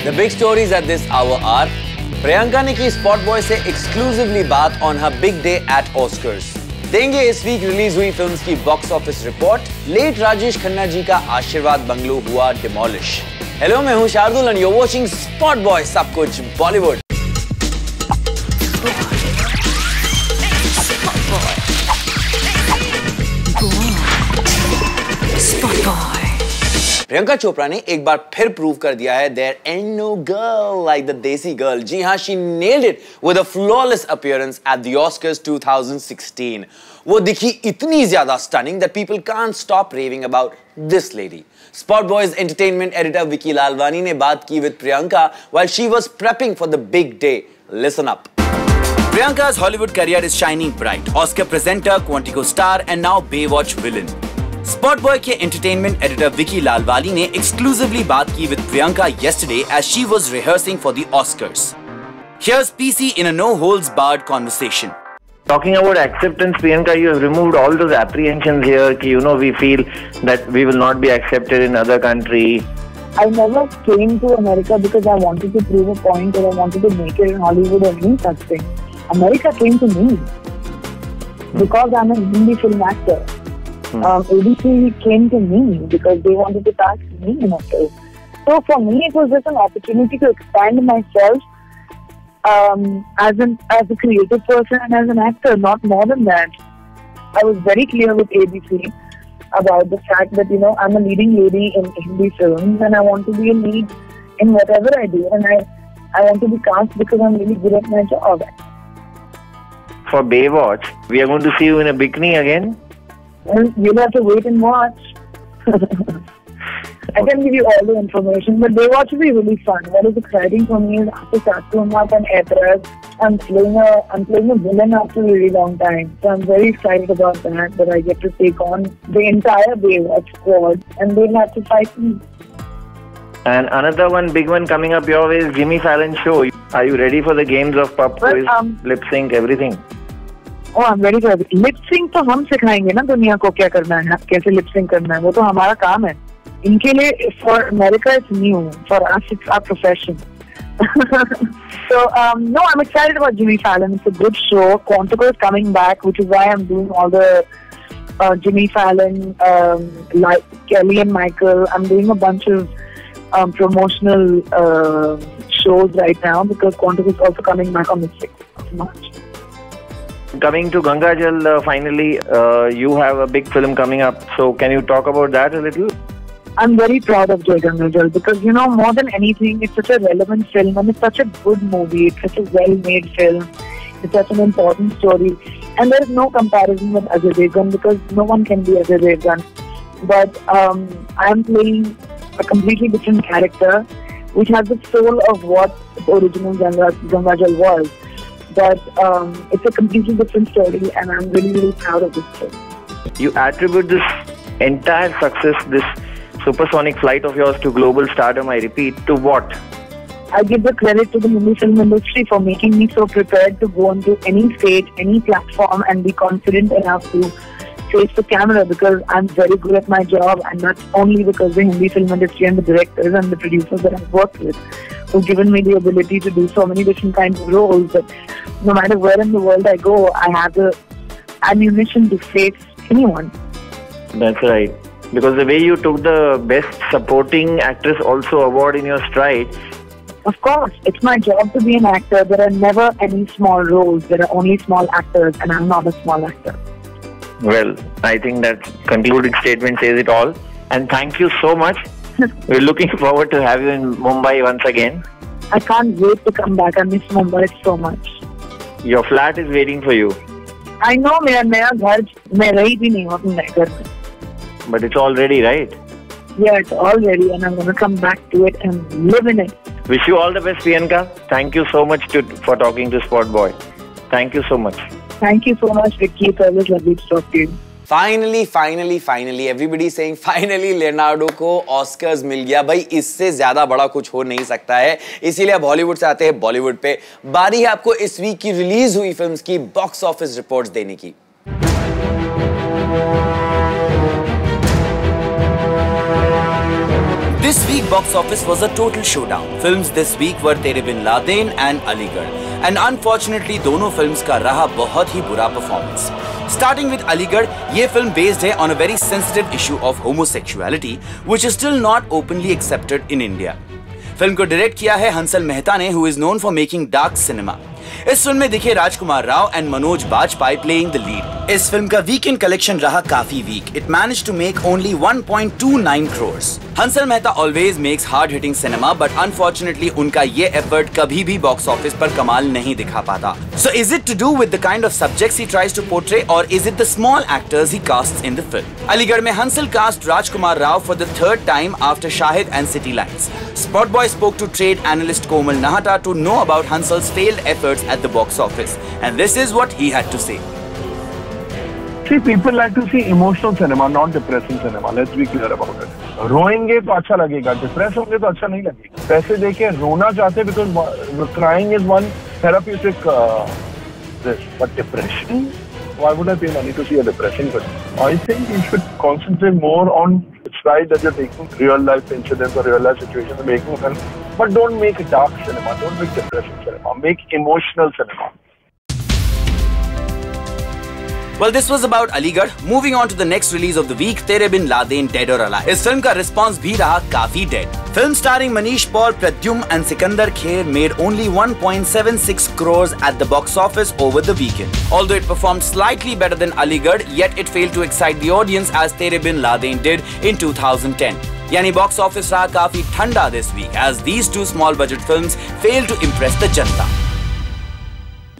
The big stories at this hour are Priyanka ने की Spot Boy से एक्सक्लूसिवली बात on her big day at Oscars. देंगे इस वीक रिलीज हुई फिल्म्स की box office report. Late Rajesh Khanna ji का आशीर्वाद बंगलो हुआ डिमोलिश। हेलो, मैं हूं Shardul and you are watching Spot Boy, सब कुछ बॉलीवुड। प्रियंका चोपड़ा ने एक बार फिर प्रूव कर दिया है there and no girl like the desi girl. जी हां, she nailed it with a flawless appearance at the Oscars 2016। वो दिखी इतनी ज्यादा stunning that people can't stop raving about this lady. Spot boys entertainment editor Vicky Lalwani ने बात की with Priyanka while she was prepping for the big day. Listen up. Priyanka's Hollywood career is shining bright. Oscar presenter, Quantico star, and now Baywatch villain. Spot boy के entertainment editor Vicky Lalwani ने exclusively बात की with Priyanka yesterday as she was rehearsing for the Oscars. Here's PC in a no-holds-barred conversation. Talking about acceptance, Priyanka, you have removed all those apprehensions here. We feel that we will not be accepted in other country. I never came to America because I wanted to prove a point or I wanted to make it in Hollywood or any such thing. America came to me because I'm a Hindi film actor. ABC came to me because they wanted to cast me in a film. So for me, it was just an opportunity to expand myself as a creative person and as an actor, not more than that. I was very clear with ABC about the fact that I'm a leading lady in Hindi films and I want to be a lead in whatever I do, and I want to be cast because I'm really good at my job. For Baywatch, we are going to see you in a bikini again? Well, you'll have to wait and watch. I can give you all the information, but Baywatch will be really fun. What is exciting for me is after Satyamat and Aetraz, I'm playing a villain after a really long time. So I'm very excited about that I get to take on the entire Baywatch squad and they'll have to fight me. And another one, big one coming up your way is Jimmy Fallon show. Are you ready for the games of pub quiz, lip sync, everything? Oh, I'm ready for it. Lip sync तो हम सिखाएंगे ना दुनिया को क्या करना है, कैसे lip sync करना है, वो तो हमारा काम है। इनके लिए for America it's new, for us it's our profession. So no, I'm excited about Jimmy Fallon. It's a good show. Quantico is coming back, which is why I'm doing all the Jimmy Fallon, like Kelly and Michael. I'm doing a bunch of promotional shows right now because Quantico is also coming back on the 6th of March. Coming to Ganga Jal, finally, you have a big film coming up. So can you talk about that a little? I'm very proud of Jai Ganga Jal because, more than anything, it's such a relevant film and it's such a good movie. It's such a well-made film. It's such an important story. And there is no comparison with Ajay Devgan because no one can be Ajay Devgan. But I'm playing a completely different character which has the soul of what the original Ganga Jal was. But it's a completely different story and I'm really, really proud of this film. You attribute this entire success, this supersonic flight of yours to global stardom, I repeat, to what? I give the credit to the Hindi film industry for making me so prepared to go onto any stage, any platform and be confident enough to face the camera because I'm very good at my job, and that's only because the Hindi film industry and the directors and the producers that I've worked with who've given me the ability to do so many different kinds of roles that no matter where in the world I go, I have the ammunition to face anyone. That's right. Because the way you took the Best Supporting Actress also award in your stride. Of course, it's my job to be an actor. There are never any small roles. There are only small actors and I'm not a small actor. Well, I think that concluding statement says it all. And thank you so much. We're looking forward to have you in Mumbai once again. I can't wait to come back. I miss Mumbai so much. Your flat is waiting for you. I know, मेरा घर मैं रही भी नहीं हूँ अपने नए घर में. But it's all ready, right? Yeah, it's all ready and I'm going to come back to it and live in it. Wish you all the best, Priyanka. Thank you so much for talking to Spot Boy. Thank you so much. Thank you so much, Vicky. It's always lovely to talk to you. Finally, everybody saying finally Leonardo को Oscars मिल गया। भाई इससे ज्यादा बड़ा कुछ हो नहीं सकता है। इसीलिए अब हॉलीवुड से आते हैं बॉलीवुड पे। बारी है आपको इस वीक की रिलीज हुई फिल्म्स की बॉक्स ऑफिस रिपोर्ट्स देने की। This week box office was a total showdown. Films this week were Tere Bin Laden and Aligarh. And unfortunately दोनों films का रहा बहुत ही बुरा performance. Starting with Aligarh, ये film based है on a very sensitive issue of homosexuality, which is still not openly accepted in India. Film को direct किया है हंसल मेहता ने, who is known for making dark cinema. इस फिल्म में दिखे Rajkummar Rao and Manoj Bajpayee playing the lead. इस फिल्म का वीकेंड कलेक्शन रहा काफी weak. It managed to make only 1.29 crores। Hansal Mehta always makes hard hitting cinema, but unfortunately उनका ये एफर्ट कभी भी बॉक्स ऑफिस पर कमाल नहीं दिखा पाता। So is it to do with the kind of subjects he tries to portray, और is it the small actors he casts in the film? Aligarh में Hansal cast Rajkummar Rao for the third time after Shahid and City Lights. Spot Boy spoke to trade analyst Komal Nahata to know about Hansal's failed efforts at the box office, and this is what he had to say. See, people like to see emotional cinema, not depressing cinema. Let's be clear about it. रोएंगे तो अच्छा लगेगा, depressed होंगे तो अच्छा नहीं लगेगा. पैसे देके रोना चाहते because crying is one therapeutic this, but depression. Why would I pay money to see a depressing film? I think you should concentrate more on. It's right that you're taking real life incidents or real life situations and making film, but don't make dark cinema. Don't make depressing cinema. Make emotional cinema. Well, this was about Aligarh. Moving on to the next release of the week, Tere Bin Laden, Dead or Alive. इस फिल्म का response भी रहा काफी dead. Film starring Manish Paul, Pradyum and Sikandar Kher made only 1.76 crores at the box office over the weekend. Although it performed slightly better than Aligarh, yet it failed to excite the audience as Tere Bin Laden did in 2010. यानी box office रहा काफी ठंडा this week as these two small budget films failed to impress the Janata.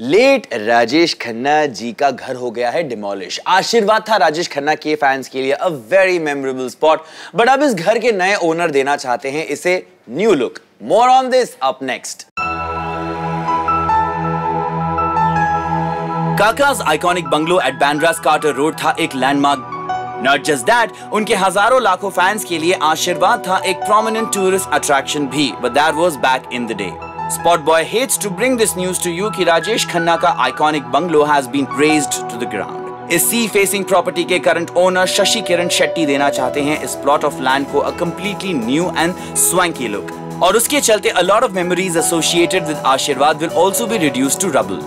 Late Rajesh Khanna ji का घर हो गया है demolish. आशीर्वाद था राजेश खन्ना के फैंस के लिए a very memorable spot, but अब इस घर के नए ओनर देना चाहते हैं इसे new look. More on this up next. Kaka's iconic bungalow at Bandra's Carter Road था एक लैंडमार्क। Not just that, उनके हजारों लाखों फैंस के लिए आशीर्वाद था एक prominent tourist attraction भी, but that was back in the day. Spot Boy hates to bring this news to you कि राजेश खन्ना का iconic bungalow has been razed to the ground. इस सी फेसिंग प्रॉपर्टी के करंट ओनर शशि किरण शेट्टी देना चाहते हैं इस plot of land को a completely new and swanky look. और उसके चलते a lot of memories associated with आशीर्वाद will also be reduced to rubble.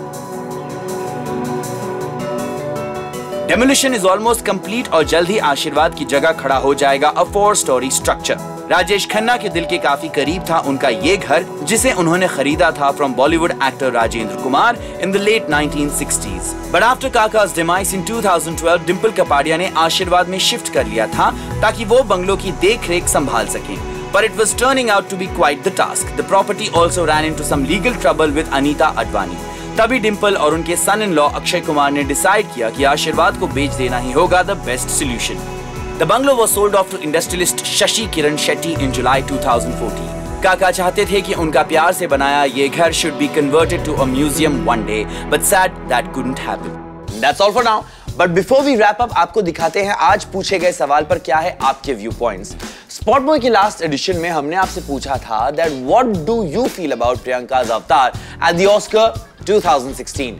Demolition is almost complete और जल्द ही आशीर्वाद की जगह खड़ा हो जाएगा a 4-story structure. Rajesh Khanna के दिल के काफी करीब था उनका ये घर, जिसे उन्होंने खरीदा था from Bollywood actor Rajendra Kumar in the late 1960s. But after Kaka's demise in 2012, Dimple Kapadia ने आशीर्वाद में शिफ्ट कर लिया था ताकि वो बंगलो की देख-रेख संभाल सकें. But it was turning out to be quite the task. The property also ran into some legal trouble with Anita Advani. तभी डिम्पल और उनके सन इन लॉ अक्षय कुमार ने डिसाइड किया कि आशीर्वाद को बेच देना ही होगा the best solution. The bungalow was sold off to industrialist Shashi Kiran Shetty in July 2014. काका चाहते थे कि उनका प्यार से बनाया ये घर should be converted to a museum one day, but sad that couldn't happen. That's all for now. But before we wrap up, आपको दिखाते हैं आज पूछे गए सवाल पर क्या है आपके व्यू पॉइंट्स. स्पॉट बॉय की लास्ट एडिशन में हमने आपसे पूछा था that what do you feel about Priyanka's avatar at the Oscar 2016.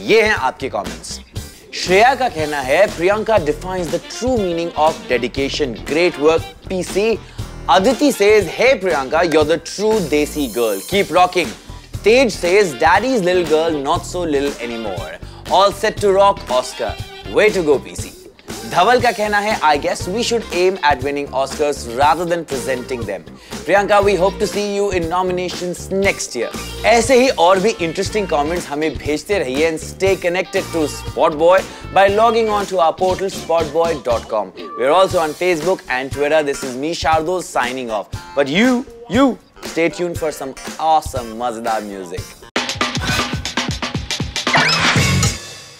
ये हैं आपके कमेंट्स. श्रेया का कहना है Priyanka defines the true meaning of dedication. Great work, PC. Aditi says, hey Priyanka, you're the true desi girl. Keep rocking. Tej says, daddy's little girl, not so little anymore. All set to rock, Oscar. Way to go, PC. धवल का कहना है I guess we should aim at winning Oscars rather than presenting them. Priyanka, we hope to see you in nominations next year. ऐसे ही और भी interesting comments हमें भेजते रहिए and stay connected to Spot Boy by logging on to our portal spotboy.com. We are also on Facebook and Twitter. This is me, Shardul, signing off. But you, stay tuned for some awesome Mazadar music.